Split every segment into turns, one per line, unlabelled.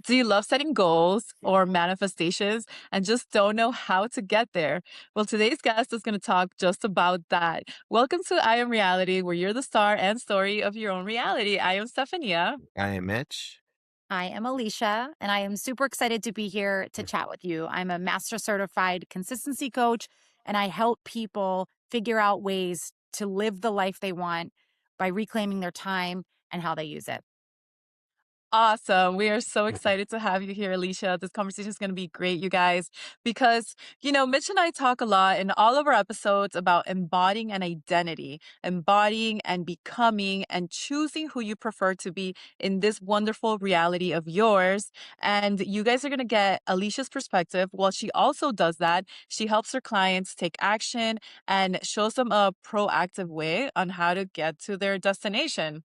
Do you love setting goals or manifestations and just don't know how to get there? Well, today's guest is going to talk just about that. Welcome to I Am Reality, where you're the star and story of your own reality. I am Stephania.
I am Mitch.
I am Alicia, and I am super excited to be here to chat with you. I'm a master certified consistency coach, and I help people figure out ways to live the life they want by reclaiming their time and how they use it.
Awesome. We are so excited to have you here, Alicia. This conversation is going to be great, you guys, because, Mitch and I talk a lot in all of our episodes about embodying an identity, embodying and becoming and choosing who you prefer to be in this wonderful reality of yours. And you guys are going to get Alicia's perspective. While she also does that, she helps her clients take action and shows them a proactive way on how to get to their destination.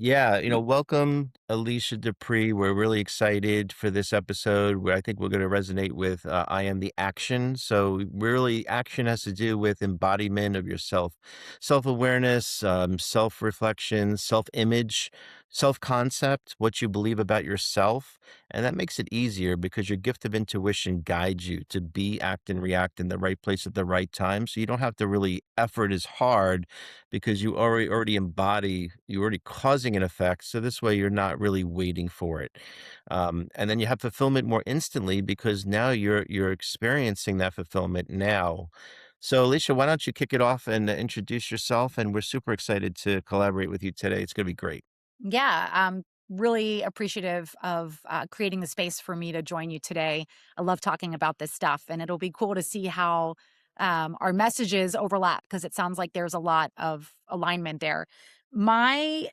Yeah, welcome, Alicia Dupree. We're really excited for this episode where I think we're going to resonate with I am the action. So, really, action has to do with embodiment of yourself, self awareness, self reflection, self image, self concept, what you believe about yourself. And that makes it easier because your gift of intuition guides you to be, act, and react in the right place at the right time. So, you don't have to really effort as hard because you already embody, you're already causing an effect. So this way you're not really waiting for it. And then you have fulfillment more instantly because now you're experiencing that fulfillment now. So Alicia, why don't you kick it off and introduce yourself? And we're super excited to collaborate with you today. It's going to be great.
Yeah, I'm really appreciative of creating the space for me to join you today. I love talking about this stuff, and it'll be cool to see how our messages overlap because it sounds like there's a lot of alignment there. My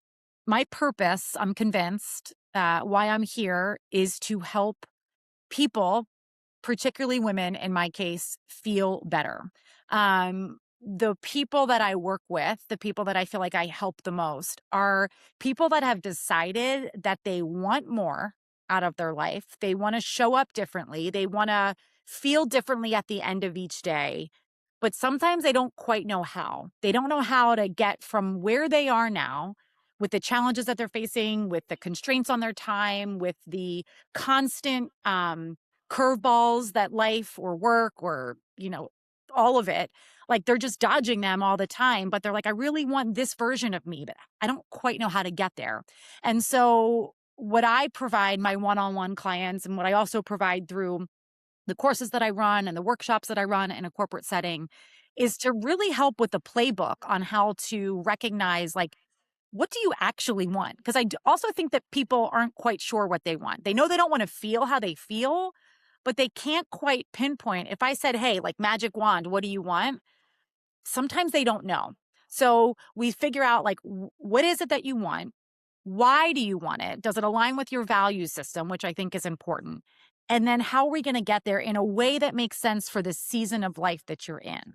my purpose, I'm convinced, why I'm here is to help people, particularly women in my case, feel better. The people that I work with, the people that I feel like I help the most are people that have decided that they want more out of their life. They want to show up differently. They want to feel differently at the end of each day. But sometimes they don't quite know how. They don't know how to get from where they are now with the challenges that they're facing, with the constraints on their time, with the constant curveballs that life or work or, all of it, like they're just dodging them all the time. But they're like, I really want this version of me, but I don't quite know how to get there. And so, what I provide my one on one clients and what I also provide through the courses that I run and the workshops that I run in a corporate setting is to really help with the playbook on how to recognize like what do you actually want? Because also think that people aren't quite sure what they want. They know they don't want to feel how they feel, but they can't quite pinpoint. If I said, hey, like magic wand, what do you want? Sometimes they don't know. So we figure out like, what is it that you want? Why do you want it? Does it align with your value system, which I think is important? And then how are we going to get there in a way that makes sense for the season of life that you're in?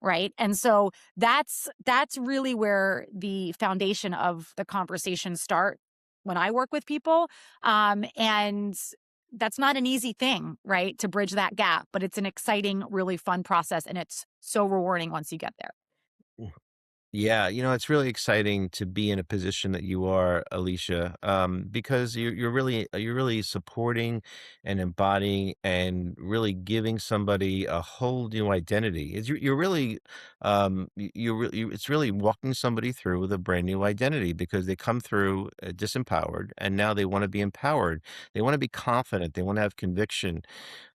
Right. And so that's really where the foundation of the conversation start when I work with people. And that's not an easy thing, right? To bridge that gap, but it's an exciting, really fun process. And it's so rewarding once you get there.
Yeah, it's really exciting to be in a position that you are, Alicia, because you're really supporting and embodying and really giving somebody a whole new identity. You're really it's really walking somebody through with a brand new identity because they come through disempowered and now they want to be empowered. They want to be confident. They want to have conviction.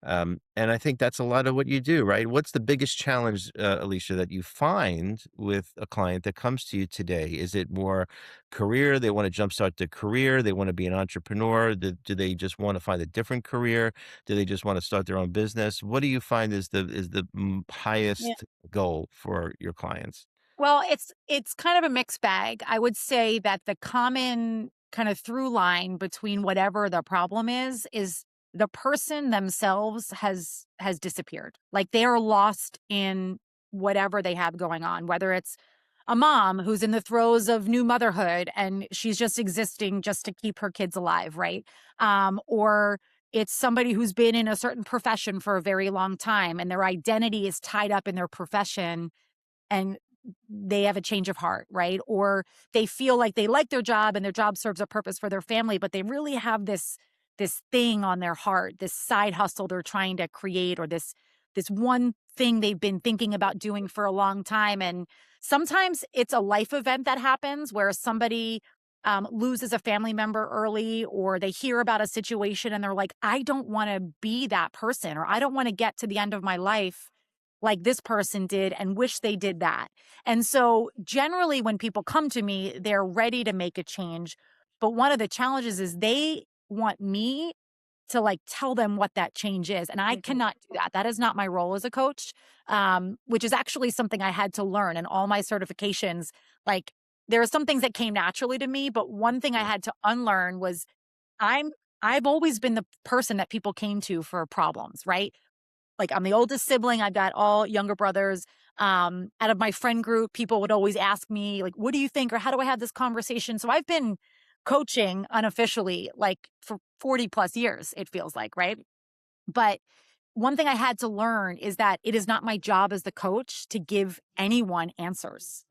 And I think that's a lot of what you do, right? What's the biggest challenge, Alicia, that you find with a client that comes to you today? Is it more career? They want to jumpstart their career. They want to be an entrepreneur. Do they just want to find a different career? Do they just want to start their own business? What do you find is the highest goal for your clients?
Well, it's kind of a mixed bag. I would say that the common kind of through line between whatever the problem is the person themselves has disappeared. Like they are lost in whatever they have going on, whether it's a mom who's in the throes of new motherhood and she's just existing just to keep her kids alive, right? Or it's somebody who's been in a certain profession for a very long time and their identity is tied up in their profession and they have a change of heart, right? Or they feel like they like their job and their job serves a purpose for their family, but they really have this thing on their heart, this side hustle they're trying to create, or this one thing they've been thinking about doing for a long time. And sometimes it's a life event that happens where somebody loses a family member early, or they hear about a situation and they're like, I don't want to be that person, or I don't want to get to the end of my life like this person did and wish they did that. And so generally when people come to me, they're ready to make a change. But one of the challenges is they want me to like tell them what that change is. And I cannot do that. That is not my role as a coach, which is actually something I had to learn in all my certifications. Like there are some things that came naturally to me, but one thing I had to unlearn was I'm I've always been the person that people came to for problems, right? Like I'm the oldest sibling. I've got all younger brothers. Out of my friend group, people would always ask me, like, what do you think? Or how do I have this conversation? So I've been coaching unofficially like for 40 plus years, it feels like, right? But one thing I had to learn is that it is not my job as the coach to give anyone answers,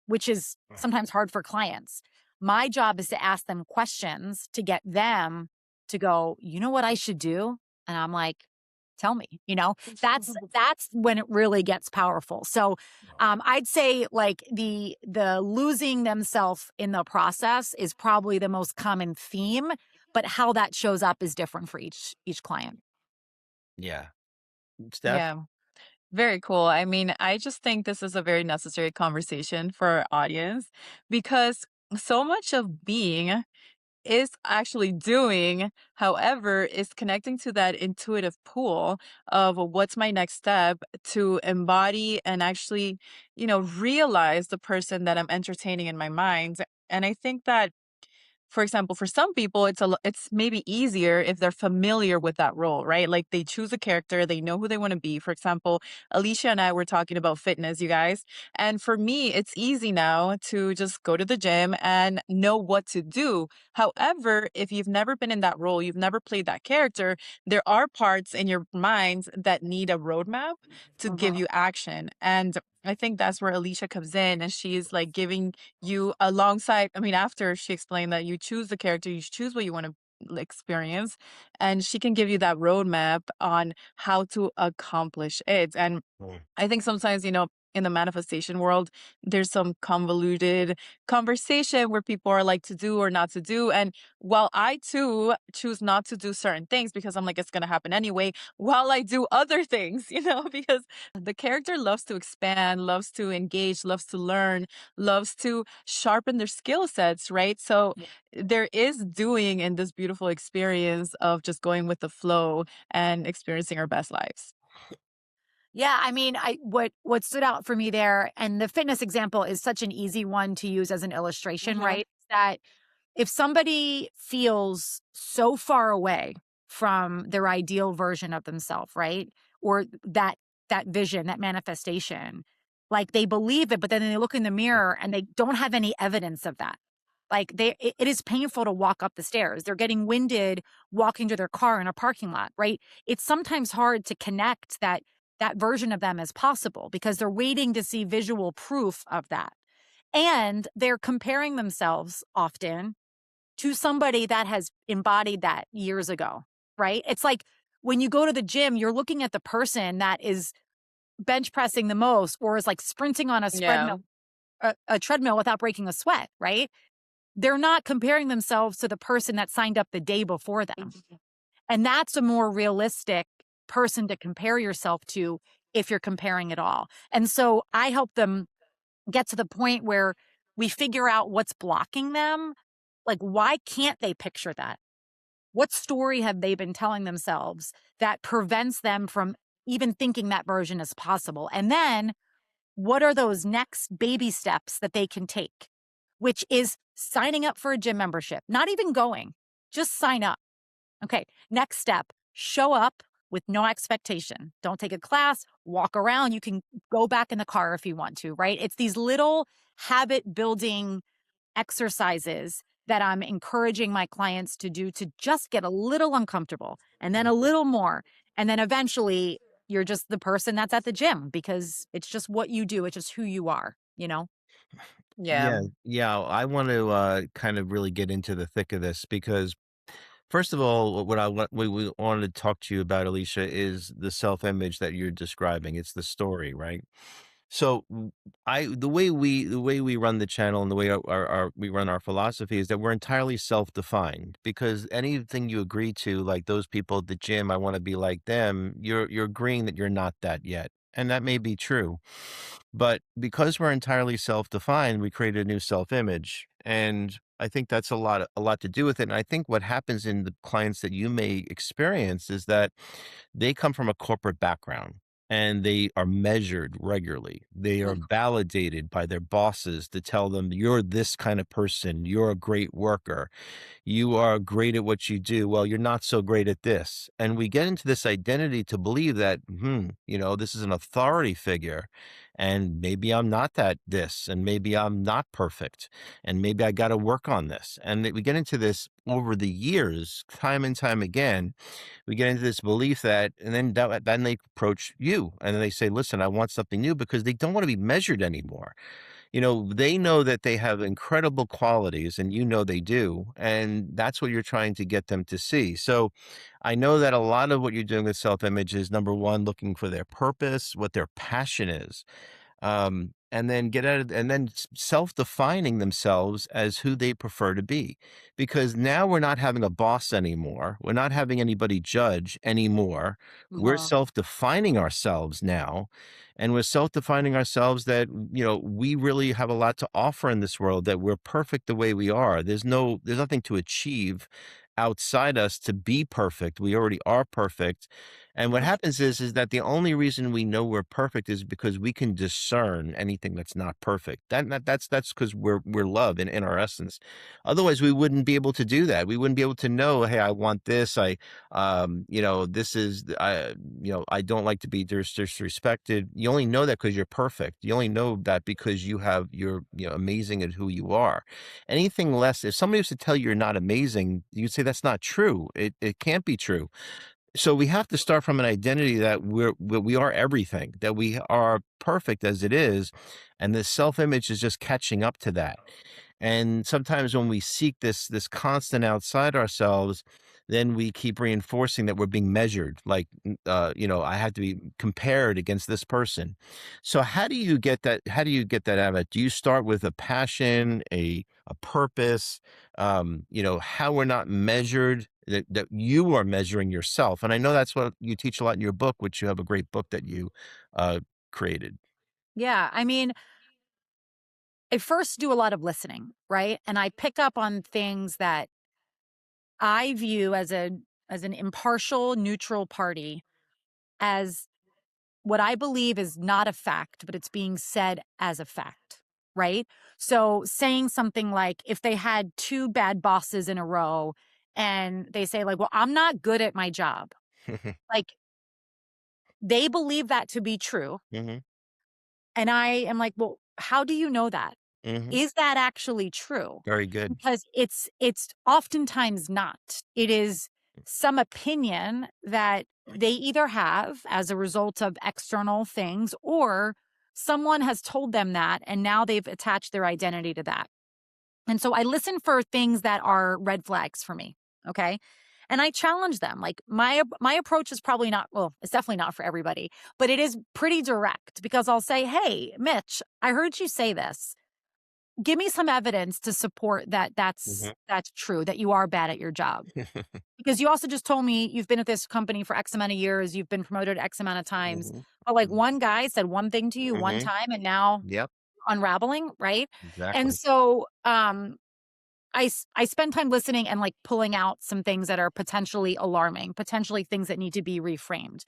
which is sometimes hard for clients. My job is to ask them questions to get them to go, you know what I should do? And I'm like, tell me, that's when it really gets powerful. So I'd say like the losing themselves in the process is probably the most common theme, but how that shows up is different for each client.
Yeah. Steph?
Yeah. Very cool. I mean, I just think this is a very necessary conversation for our audience because so much of being is actually doing. However, is connecting to that intuitive pool of what's my next step to embody and actually, realize the person that I'm entertaining in my mind. And I think that, for example, for some people, it's maybe easier if they're familiar with that role, right? Like they choose a character, they know who they want to be. For example, Alicia and I were talking about fitness, you guys. And for me, it's easy now to just go to the gym and know what to do. However, if you've never been in that role, you've never played that character, there are parts in your mind that need a roadmap to give you action. And I think that's where Alicia comes in and she's like giving you alongside, I mean, after she explained that you choose the character, you choose what you want to experience, and she can give you that roadmap on how to accomplish it. And
Mm.
I think sometimes, in the manifestation world, there's some convoluted conversation where people are like to do or not to do. And while I too choose not to do certain things because I'm like, it's going to happen anyway, while I do other things, because the character loves to expand, loves to engage, loves to learn, loves to sharpen their skill sets, right? So there is doing in this beautiful experience of just going with the flow and experiencing our best lives.
Yeah, I mean, what stood out for me there, and the fitness example is such an easy one to use as an illustration,
Hmm.
right? That if somebody feels so far away from their ideal version of themselves, right? Or that vision, that manifestation, like they believe it, but then they look in the mirror and they don't have any evidence of that. Like it is painful to walk up the stairs. They're getting winded walking to their car in a parking lot, right? It's sometimes hard to connect that version of them as possible because they're waiting to see visual proof of that. And they're comparing themselves often to somebody that has embodied that years ago, right? It's like when you go to the gym, you're looking at the person that is bench pressing the most or is like sprinting on a
Yeah.
a treadmill without breaking a sweat, right? They're not comparing themselves to the person that signed up the day before them. And that's a more realistic person to compare yourself to if you're comparing at all. And so I help them get to the point where we figure out what's blocking them. Like, why can't they picture that? What story have they been telling themselves that prevents them from even thinking that version is possible? And then what are those next baby steps that they can take, which is signing up for a gym membership, not even going, just sign up. Okay, next step, show up with no expectation. Don't take a class, walk around. You can go back in the car if you want to, right? It's these little habit building exercises that I'm encouraging my clients to do to just get a little uncomfortable and then a little more. And then eventually you're just the person that's at the gym because it's just what you do, it's just who you are. you know?
Yeah.
Yeah, yeah. I want to kind of really get into the thick of this because, first of all, what we wanted to talk to you about, Alicia, is the self-image that you're describing. It's the story, right? So the way we run the channel and the way our we run our philosophy is that we're entirely self-defined because anything you agree to, like those people at the gym, I want to be like them, you're agreeing that you're not that yet. And that may be true. But because we're entirely self-defined, we create a new self-image. And I think that's a lot to do with it. And I think what happens in the clients that you may experience is that they come from a corporate background and they are measured regularly. They are
Mm.
validated by their bosses to tell them, you're this kind of person, you're a great worker, you are great at what you do. Well, you're not so great at this. And we get into this identity to believe that, this is an authority figure. And maybe I'm not that this, and maybe I'm not perfect. And maybe I got to work on this. And we get into this over the years, time and time again. We get into this belief that, and then they approach you and then they say, listen, I want something new because they don't want to be measured anymore. They know that they have incredible qualities and they do. And that's what you're trying to get them to see. So I know that a lot of what you're doing with self image is number one, looking for their purpose, what their passion is, and then self-defining themselves as who they prefer to be, because now we're not having a boss anymore, we're not having anybody judge anymore, we're
Uh-huh.
self-defining ourselves now, and we're self-defining ourselves that we really have a lot to offer in this world, that we're perfect the way we are. There's nothing to achieve outside us to be perfect. We already are perfect. And what happens is that the only reason we know we're perfect is because we can discern anything that's not perfect. That's because we're love in our essence. Otherwise, we wouldn't be able to do that. We wouldn't be able to know, hey, I want this. This is I don't like to be disrespected. You only know that because you're perfect. You only know that because you're amazing at who you are. Anything less, if somebody was to tell you you're not amazing, you'd say that's not true. It can't be true. So we have to start from an identity that we are everything, that we are perfect as it is, and the self-image is just catching up to that. And sometimes when we seek this constant outside ourselves, then we keep reinforcing that we're being measured. Like, I had to be compared against this person. So how do you get that? How do you get that out of it? Do you start with a passion, a purpose? How we're not measured, that you are measuring yourself. And I know that's what you teach a lot in your book, which you have a great book that you uh, created.
Yeah, I mean, I first do a lot of listening, right? And I pick up on things that I view as an impartial, neutral party as what I believe is not a fact, but it's being said as a fact, right? So saying something like if they had two bad bosses in a row and they say like, "Well, I'm not good at my job." Like they believe that to be true,
Hmm.
and I am like, "Well, how do you know that?
Hmm.
Is that actually true?"
Very good.
Because it's oftentimes not. It is some opinion that they either have as a result of external things or someone has told them that and now they've attached their identity to that. And so I listen for things that are red flags for me, okay? And I challenge them. Like my approach is probably not, well, it's definitely not for everybody, but it is pretty direct because I'll say, "Hey, Mitch, I heard you say this. Give me some evidence to support that
Hmm.
that's true, that you are bad at your job. Because you also just told me you've been at this company for X amount of years, you've been promoted X amount of times.
Hmm.
But like one guy said one thing to you one
Hmm.
time and now
Yep,
unraveling, right?" And
exactly.
so I spend time listening and like pulling out some things that are potentially alarming, potentially things that need to be reframed.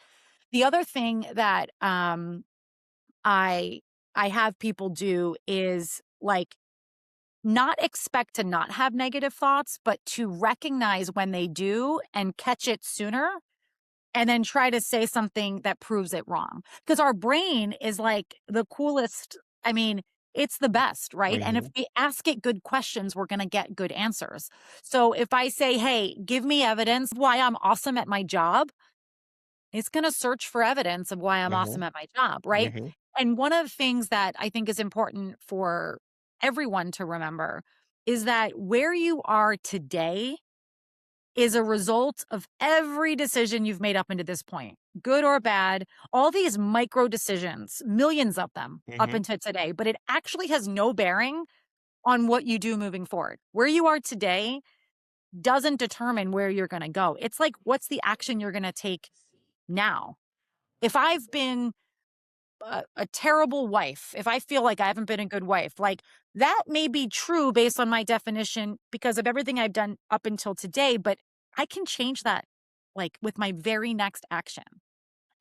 The other thing that I I have people do is like not expect to not have negative thoughts, but to recognize when they do and catch it sooner and then try to say something that proves it wrong. Because our brain is like the coolest. I mean, it's the best, right? And if
Hmm.
we ask it good questions, we're going to get good answers. So if I say, "Hey, give me evidence why I'm awesome at my job," it's going to search for evidence of why I'm
Hmm.
awesome at my job, right?
Hmm.
And one of the things that I think is important for everyone to remember is that where you are today is a result of every decision you've made up into this point, good or bad, all these micro decisions, millions of them up
Mhm.
until today, but it actually has no bearing on what you do moving forward. Where you are today doesn't determine where you're going to go. It's like, what's the action you're going to take now? If I've been a terrible wife, if I feel like I haven't been a good wife, like that may be true based on my definition because of everything I've done up until today, but I can change that like with my very next action.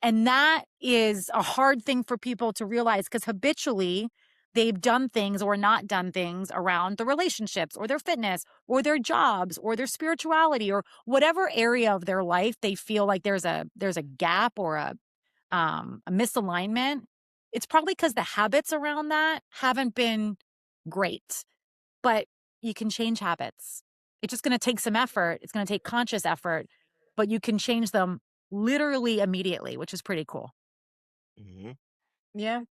And that is a hard thing for people to realize because habitually they've done things or not done things around the relationships or their fitness or their jobs or their spirituality or whatever area of their life they feel like there's a gap or a misalignment. It's probably because the habits around that haven't been great, but you can change habits. It's just going to take some effort. It's going to take conscious effort, but you can change them literally immediately, which is pretty cool.
Mhm.
Yeah.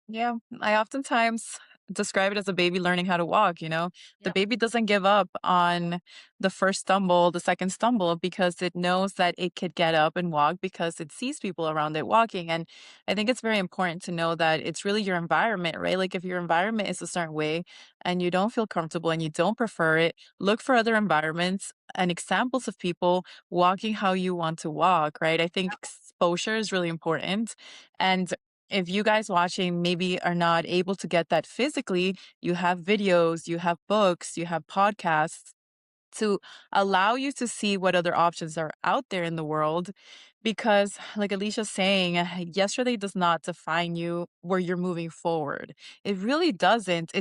Yeah, I oftentimes describe it as a baby learning how to walk, you know? The
Yep.
baby doesn't give up on the first stumble, the second stumble, because it knows that it could get up and walk because it sees people around it walking. And I think it's very important to know that it's really your environment, right? Like if your environment is a certain way and you don't feel comfortable and you don't prefer it, look for other environments and examples of people walking how you want to walk, right? I think exposure is really important. And if you guys watching maybe are not able to get that physically, you have videos, you have books, you have podcasts to allow you to see what other options are out there in the world. Because, like Alicia's saying, yesterday does not define you where you're moving forward. It really doesn't.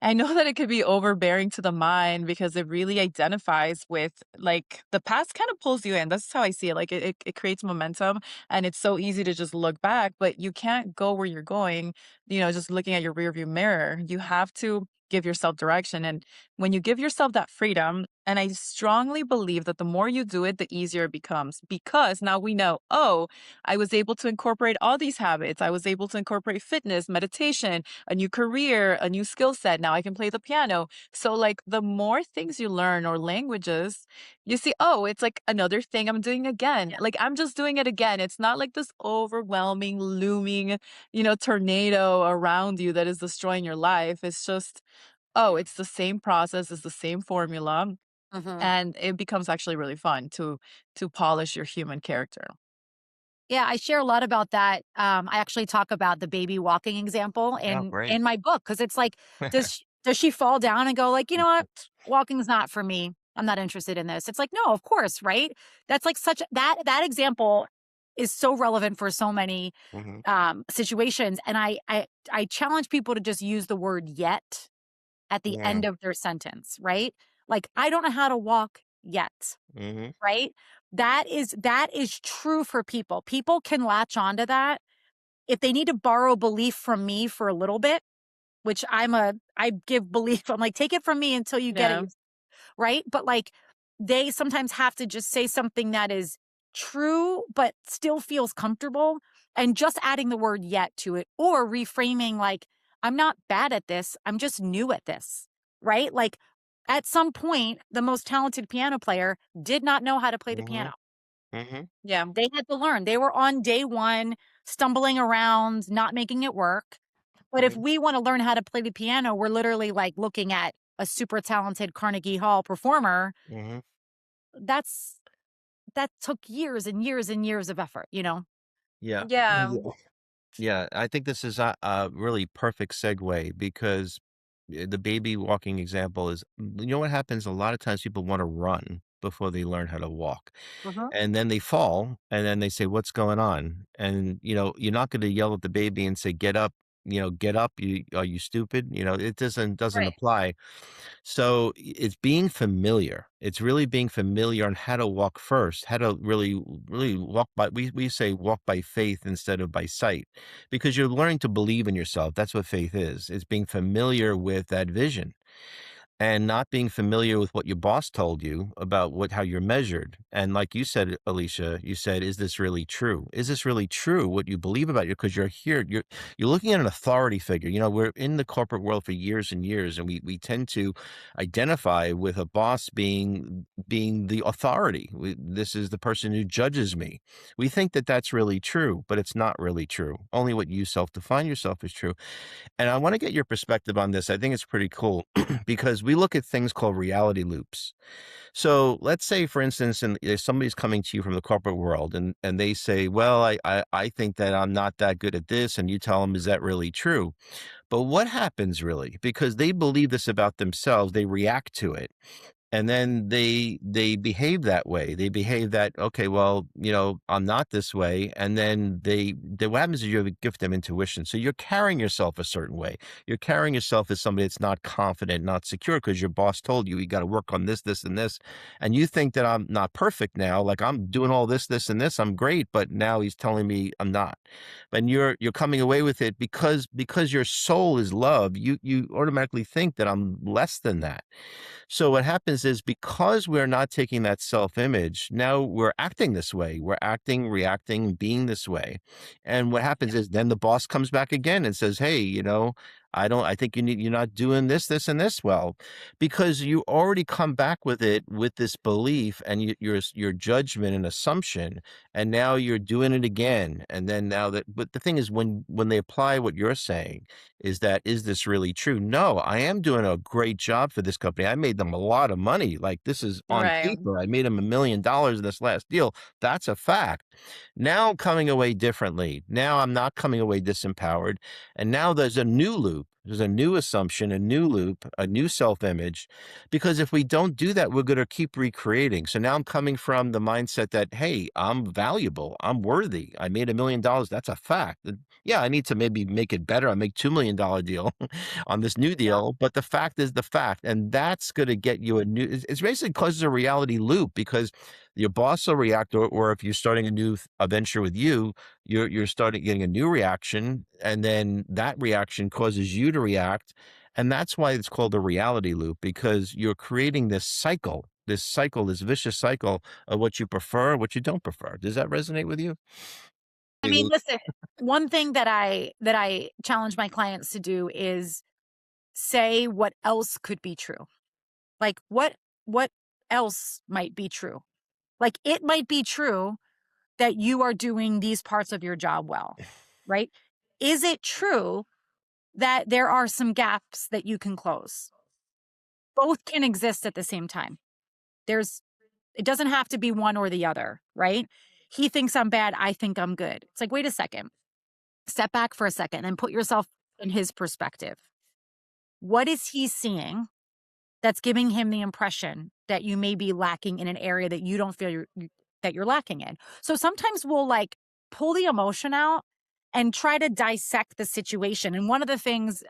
I know that it could be overbearing to the mind because it really identifies with like the past kind of pulls you in. That's how I see it. Like it creates momentum and it's so easy to just look back, but you can't go where you're going, just looking at your rearview mirror. You have to give yourself direction. And when you give yourself that freedom, and I strongly believe that the more you do it, the easier it becomes because now we know, oh, I was able to incorporate all these habits. I was able to incorporate fitness, meditation, a new career, a new skill set. Now I can play the piano. So, like, the more things you learn or languages, you see, oh, it's like another thing I'm doing again. Like, I'm just doing it again. It's not like this overwhelming, looming, tornado around you that is destroying your life. It's just, oh, it's the same process, it's the same formula,
Mhm.
and it becomes actually really fun to polish your human character.
Yeah, I share a lot about that. I actually talk about the baby walking example
Oh,
in
great.
my book because it's like, does she fall down and go like, you know what, walking's not for me. I'm not interested in this. It's like, no, of course, right? That's like such that example is so relevant for so many
Mhm.
situations, and I challenge people to just use the word yet at the
Yeah.
end of their sentence, right? Like, I don't know how to walk yet.
Mhm.
Right? That is true for people. People can latch onto that. If they need to borrow belief from me for a little bit, which I give belief, I'm like, take it from me until you get it,
Yeah.
right? But like they sometimes have to just say something that is true but still feels comfortable and just adding the word yet to it or reframing like I'm not bad at this, I'm just new at this, right? Like at some point the most talented piano player did not know how to play the piano.
Mhm. Mhm.
Yeah.
They had to learn. They were on day 1 stumbling around, not making it work. But if
Mhm.
we wanna learn how to play the piano, we're literally, like, looking at a super talented Carnegie Hall performer.
Mhm.
That's that took years and years and years of effort, you know?
Yeah.
Yeah.
Yeah, I think this is a really perfect segue because the baby walking example is you know what happens? A lot of times people wanna run before they learn how to walk.
Mhm.
And then they fall, and then they say, "What's going on?" And, you're not gonna yell at the baby and say, "Get up," "Get up, you are you stupid?" It doesn't
Right.
apply. So, it's being familiar. It's really being familiar on how to walk first, how to really walk by we say walk by faith instead of by sight, because you're learning to believe in yourself. That's what faith is. It's being familiar with that vision. and not being familiar with what your boss told you about how you're measured. And like you said, Alicia, you said, "Is this really true? Is this really true? What you believe about you?" Because you're here, you're looking at an authority figure. We're in the corporate world for years and years, and we tend to identify with a boss being the authority. This is the person who judges me. We think that that's really true, but it's not really true. Only what you self-define yourself is true. And I want to get your perspective on this. I think it's pretty cool because we look at things called reality loops. So let's say, for instance, and if somebody's coming to you from the corporate world and they say, well, I think that I'm not that good at this. And you tell them, is that really true? But what happens really? Because they believe this about themselves, they react to it. And then they behave that way. They behave that, okay, well, I'm not this way. And then what happens is you have a gift of intuition. So you're carrying yourself a certain way. You're carrying yourself as somebody that's not confident, not secure, because your boss told you got to work on this, this, and this. And you think that I'm not perfect now. Like I'm doing all this, this, and this. I'm great, but now he's telling me I'm not. And you're coming away with it because your soul is love. You automatically think that I'm less than that. So what happens is because we're not taking that self-image, now we're acting this way. We're acting, reacting, being this way. And what happens is then the boss comes back again and says, "Hey, I think you're not doing this, this, and this well," because you already come back with it with this belief and your judgment and assumption, and now you're doing it again. And then but the thing is, when they apply what you're saying, is this really true? No, I am doing a great job for this company. I made them a lot of money. Like this is on
Right.
paper. I made them $1 million in this last deal. That's a fact. Now I'm coming away differently. Now I'm not coming away disempowered. And now there's a new loop. There's a new assumption, a new loop, a new self-image. Because if we don't do that, we're going to keep recreating. So now I'm coming from the mindset that, hey, I'm valuable. I'm worthy. I made $1 million. That's a fact. Yeah, I need to maybe make it better. I make $2 million deal on this new
Yeah.
deal, but the fact is the fact, and that's going to get you a new. It's basically causes a reality loop because your boss will react, or if you're starting a venture with you, you're starting getting a new reaction, and then that reaction causes you to react, and that's why it's called a reality loop because you're creating this cycle. This vicious cycle of what you prefer, what you don't prefer. Does that resonate with you?
I mean, listen, one thing that I challenge my clients to do is say what else could be true. Like what else might be true? Like it might be true that you are doing these parts of your job well, right? Is it true that there are some gaps that you can close? Both can exist at the same time. There's it doesn't have to be one or the other, right? He thinks I'm bad, I think I'm good. It's like, wait a second. Step back for a second and put yourself in his perspective. What is he seeing that's giving him the impression that you may be lacking in an area that you don't feel that you're lacking in? So sometimes we'll like pull the emotion out and try to dissect the situation. And one of the things,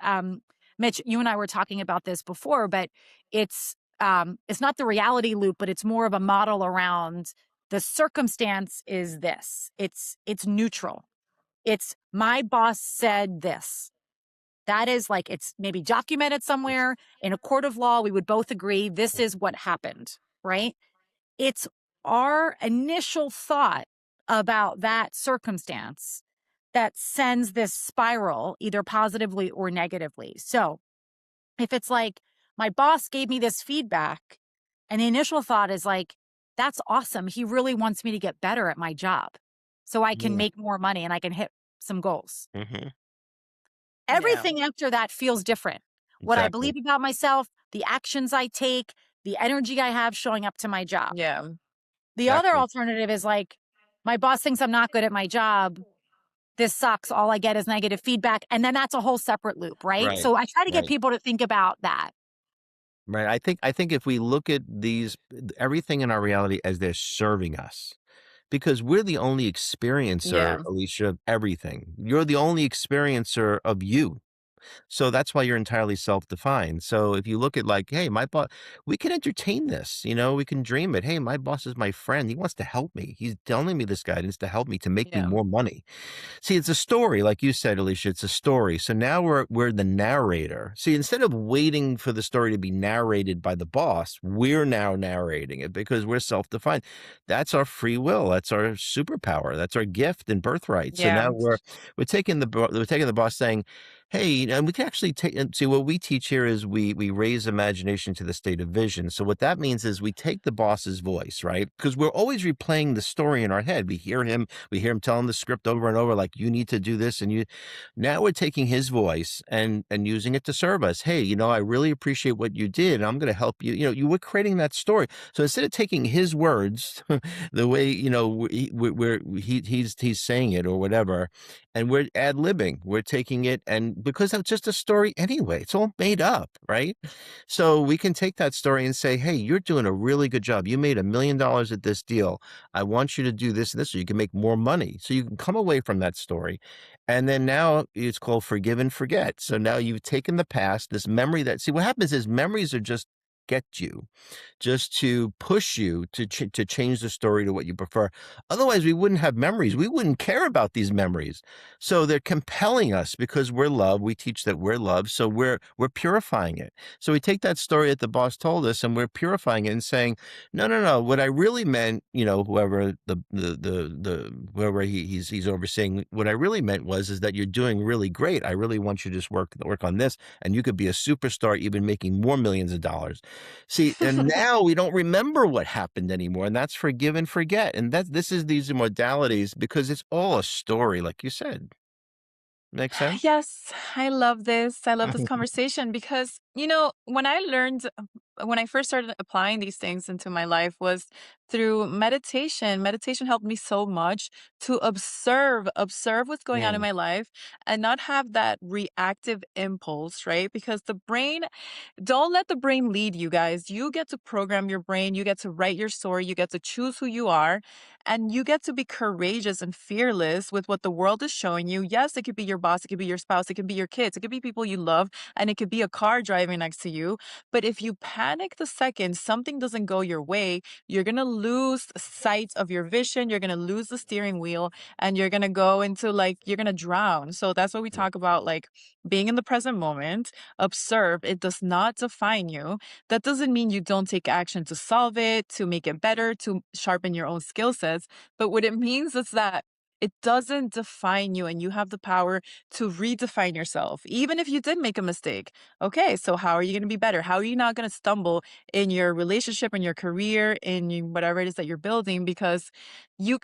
Mitch, you and I were talking about this before, but it's not the reality loop, but it's more of a model around the circumstance is this. It's neutral. It's my boss said this. That is like it's maybe documented somewhere in a court of law. We would both agree this is what happened, right? It's our initial thought about that circumstance that sends this spiral either positively or negatively. So if it's like, my boss gave me this feedback, and the initial thought is like, that's awesome. He really wants me to get better at my job so I can
Yeah.
make more money and I can hit some goals.
Hmm.
Yeah.
Everything after that feels different. What I
Exactly.
believe about myself, the actions I take, the energy I have showing up to my job.
Yeah.
The other
Exactly.
alternative is like, my boss thinks I'm not good at my job. This sucks. All I get is negative feedback. And then that's a whole separate loop, right?
Right.
So I try to get
Right.
people to think about that.
Right. I think if we look at everything in our reality as they're serving us, because we're the only experiencer,
Yeah.
Alicia, of everything. You're the only experiencer of you. So that's why you're entirely self-defined. So if you look at like, hey, my boss, we can entertain this, we can dream it. Hey, my boss is my friend. He wants to help me. He's telling me this guidance to help me to make me
Yeah.
more money. See, it's a story, like you said, Alicia, it's a story. So now we're the narrator. See, instead of waiting for the story to be narrated by the boss, we're now narrating it because we're self-defined. That's our free will. That's our superpower. That's our gift and birthright. So
Yeah.
now we're taking the boss saying, hey, and we can actually take and see what we teach here is we raise imagination to the state of vision. So what that means is we take the boss's voice, right? Because we're always replaying the story in our head. We hear him telling the script over and over, like, you need to do this. And now we're taking his voice and using it to serve us. Hey, I really appreciate what you did. And I'm going to help you. You were creating that story. So instead of taking his words, the way, he's saying it or whatever, and we're ad-libbing, we're taking it. And because that's just a story anyway, it's all made up, right? So we can take that story and say, hey, you're doing a really good job. You made $1 million at this deal. I want you to do this and this so you can make more money. So you can come away from that story. And then now it's called forgive and forget. So now you've taken the past, this memory see, what happens is memories are get you just to push you to change the story to what you prefer. Otherwise, we wouldn't have memories. We wouldn't care about these memories. So they're compelling us because we're love. We teach that we're love. So we're purifying it. So we take that story that the boss told us and we're purifying it and saying, no, no, no. What I really meant, whoever whoever he's overseeing, what I really meant is that you're doing really great. I really want you to just work on this, and you could be a superstar, even making more millions of dollars. See, and now we don't remember what happened anymore, and that's forgive and forget. And this is these modalities because it's all a story, like you said. Make sense?
Yes, I love this. I love this conversation because, when I first started applying these things into my life was through meditation. Meditation helped me so much to observe what's going on in
Mm,
my life and not have that reactive impulse, right? Because don't let the brain lead you guys. You get to program your brain. You get to write your story. You get to choose who you are. And you get to be courageous and fearless with what the world is showing you. Yes, it could be your boss. It could be your spouse. It could be your kids. It could be people you love. And it could be a car driving next to you. But if you panic the second something doesn't go your way, you're going to lose sight of your vision. You're going to lose the steering wheel and you're going to go into you're going to drown. So that's what we
yeah,
talk about, like being in the present moment. Observe, it does not define you. That doesn't mean you don't take action to solve it, to make it better, to sharpen your own skill sets. But what it means is that it doesn't define you and you have the power to redefine yourself, even if you did make a mistake. Okay, so how are you going to be better? How are you not going to stumble in your relationship, in your career, whatever it is that you're building? Because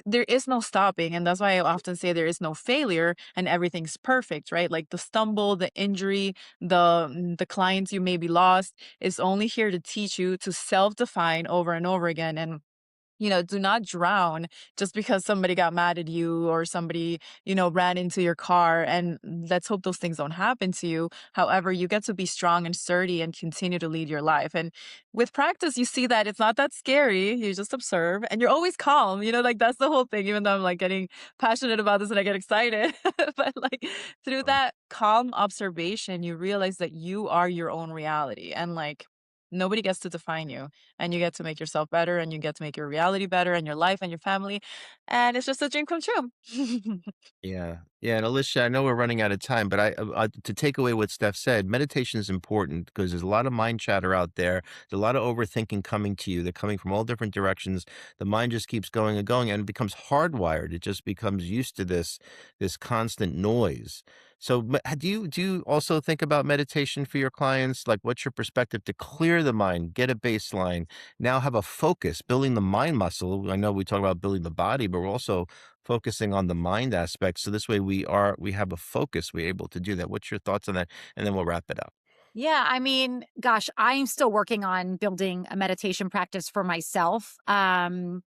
there is no stopping. And that's why I often say there is no failure and everything's perfect, right? Like the stumble, the injury, the clients you maybe lost is only here to teach you to self-define over and over again. And do not drown just because somebody got mad at you or somebody, ran into your car. And let's hope those things don't happen to you. However, you get to be strong and sturdy and continue to lead your life. And with practice, you see that it's not that scary. You just observe and you're always calm. Like that's the whole thing, even though I'm like getting passionate about this and I get excited. But through that calm observation, you realize that you are your own reality and nobody gets to define you and you get to make yourself better and you get to make your reality better and your life and your family. And it's just a dream come true.
yeah, yeah. And Alicia, I know we're running out of time, but to take away what Steph said, meditation is important because there's a lot of mind chatter out there. There's a lot of overthinking coming to you. They're coming from all different directions. The mind just keeps going and going, and it becomes hardwired. It just becomes used to this constant noise. So, do you also think about meditation for your clients? Like, what's your perspective to clear the mind, get a baseline, now have a focus, building the mind muscle? I know we talk about building the body, but we're also focusing on the mind aspect. So this way we have a focus, we're able to do that. What's your thoughts on that? And then we'll wrap it up.
Yeah, I mean, gosh, I'm still working on building a meditation practice for myself. And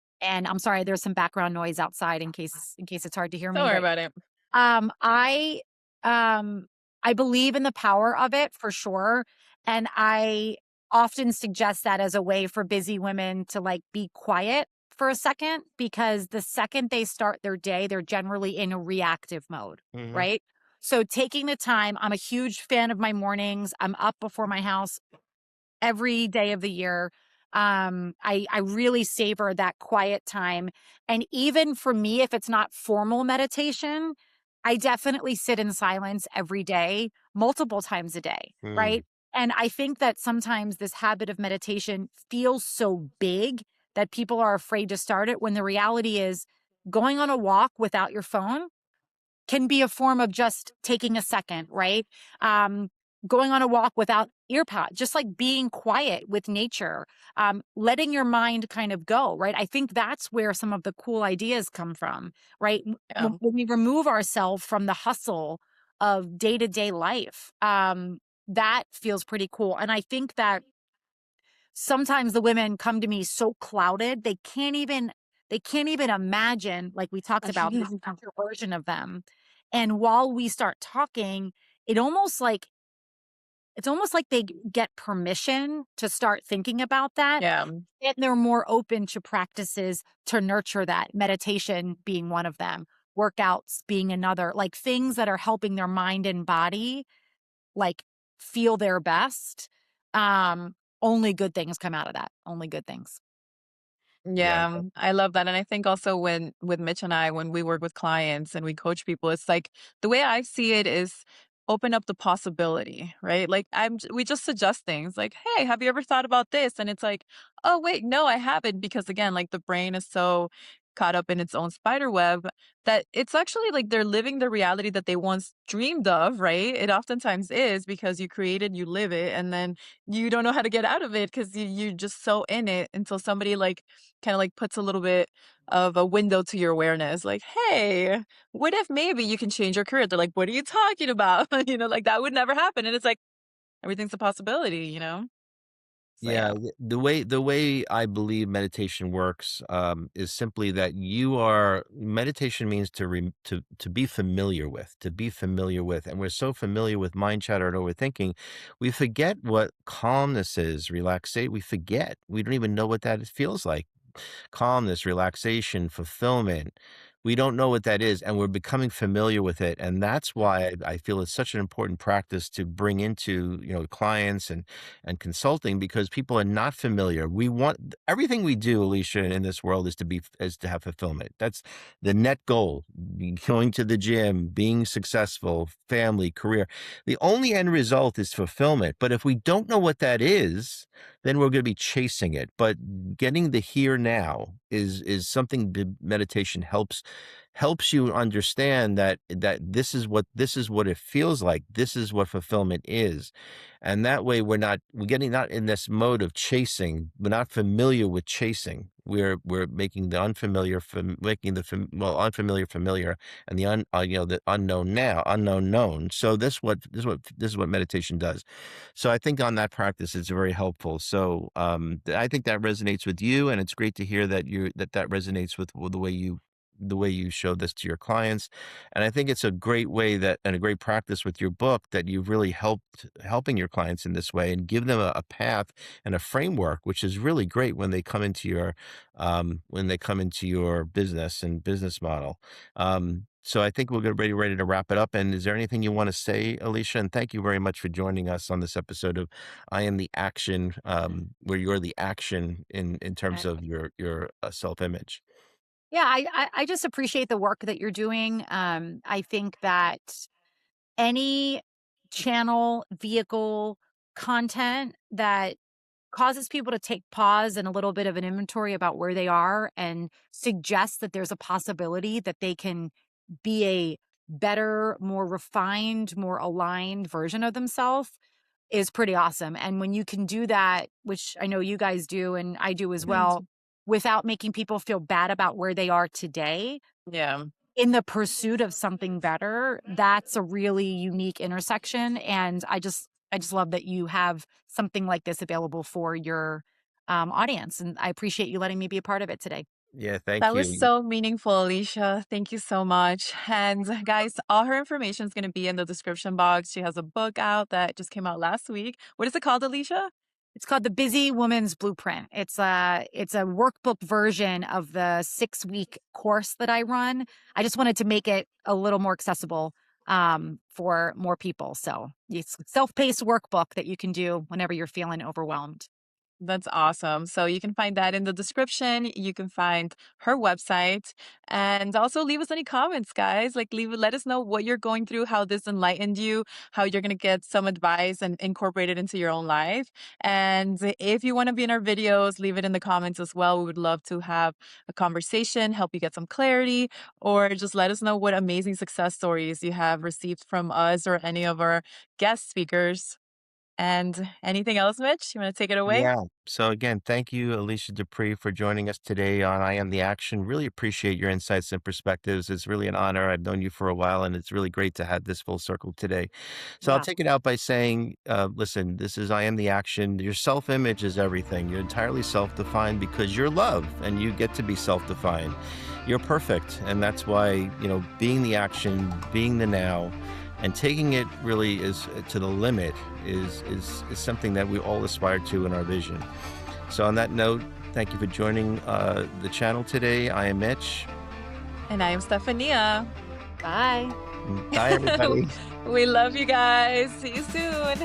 I'm sorry, there's some background noise outside in case it's hard to hear
Don't
me,
worry
but
about it.
um, I um, I believe in the power of it for sure, and I often suggest that as a way for busy women to be quiet for a second because the second they start their day, they're generally in a reactive mode,
Hmm.
right? So taking the time, I'm a huge fan of my mornings. I'm up before my house every day of the year. I really savor that quiet time. And even for me, if it's not formal meditation, I definitely sit in silence every day, multiple times a day,
Mm,
right? And I think that sometimes this habit of meditation feels so big that people are afraid to start it when the reality is going on a walk without your phone can be a form of just taking a second, right? Um, Going on a walk without earpod, just like being quiet with nature, letting your mind kind of go, right? I think that's where some of the cool ideas come from, right?
Yeah.
When we remove ourselves from the hustle of day to day life, that feels pretty cool. And I think that sometimes the women come to me so clouded they can't even imagine, like we talked about, this future version of them. And while we start talking, it almost like it's almost like they get permission to start thinking about that,
Yeah.
and they're more open to practices to nurture that, meditation being one of them, workouts being another, like things that are helping their mind and body like feel their best. Only good things come out of that. Only good things.
yeah.
Yeah, I love that, and I think also when with Mitch and I, when we work with clients and we coach people, it's like the way I see it is open up the possibility, right? Like we just suggest things like, "Hey, have you ever thought about this?" And it's like, "Oh, wait, no, I haven't," because again, like the brain is so caught up in its own spider web that it's actually like they're living the reality that they once dreamed of, right? It oftentimes is because you create it, you live it, and then you don't know how to get out of it because you're just so in it until somebody like kinda, like, puts a little bit of a window to your awareness, like, "Hey, what if maybe you can change your career?" They're like, "What are you talking about?" You know, like, that would never happen, and it's like, everything's a possibility, you know? So,
Yeah,
yeah.
the way I believe meditation works, is simply that you are meditation means to be familiar with, and we're so familiar with mind chatter and overthinking, we forget what calmness is, relaxate. We forget. We don't even know what that feels like. Calmness, relaxation, fulfillment. We don't know what that is, and we're becoming familiar with it, and that's why I feel it's such an important practice to bring into, clients and consulting because people are not familiar. We want everything we do, Alicia, in this world is to have fulfillment. That's the net goal. Going to the gym, being successful, family, career. The only end result is fulfillment. But if we don't know what that is, then we're going to be chasing it. But getting the here now is something that meditation helps you understand that this is what it feels like. This is what fulfillment is. And that way we're getting not in this mode of chasing. We're not familiar with chasing. We're making the unfamiliar making unfamiliar familiar and the unknown now unknown known. So this is what meditation does. So I think on that practice, it's very helpful. So I think that resonates with you, and it's great to hear that resonates with the way you show this to your clients. And I think it's a great way and a great practice with your book that you've really helping your clients in this way and give them a path and a framework, which is really great when they come into your business and business model. So I think we're ready to wrap it up. And is there anything you want to say, Alicia? And thank you very much for joining us on this episode of I Am the Action, where you're the action in terms of your self image.
Yeah, I just appreciate the work that you're doing. I think that any channel, vehicle, content that causes people to take pause and a little bit of an inventory about where they are and suggests that there's a possibility that they can be a better, more refined, more aligned version of themselves is pretty awesome. And when you can do that, which I know you guys do and I do as
Thanks.
well, without making people feel bad about where they are today,
Yeah.
in the pursuit of something better, that's a really unique intersection. And I just love that you have something like this available for your audience. And I appreciate you letting me be a part of it today.
Yeah, thank
That was
you.
so meaningful, Alicia. Thank you so much. And guys, all her information is going to be in the description box. She has a book out that just came out last week. What is it called, Alicia?
It's called The Busy Woman's Blueprint. It's a workbook version of the 6-week course that I run. I just wanted to make it a little more accessible for more people. So it's a self-paced workbook that you can do whenever you're feeling overwhelmed.
That's awesome. So you can find that in the description. You can find her website and also leave us any comments, guys. Like let us know what you're going through, how this enlightened you, how you're going to get some advice and incorporate it into your own life. And if you want to be in our videos, leave it in the comments as well. We would love to have a conversation, help you get some clarity, or just let us know what amazing success stories you have received from us or any of our guest speakers. And anything else, Mitch? You want to take it away?
Yeah. So again, thank you, Alicia Dupree, for joining us today on I Am the Action. Really appreciate your insights and perspectives. It's really an honor. I've known you for a while, and it's really great to have this full circle today. So I'll
Yeah.
take it out by saying, listen, this is I Am the Action. Your self-image is everything. You're entirely self-defined because you're love, and you get to be self-defined. You're perfect, and that's why, being the action, being the now, and taking it really is to the limit is something that we all aspire to in our vision. So on that note, thank you for joining the channel today. I am Mitch.
And I am Stefania.
Bye.
Bye, everybody.
We love you guys. See you soon.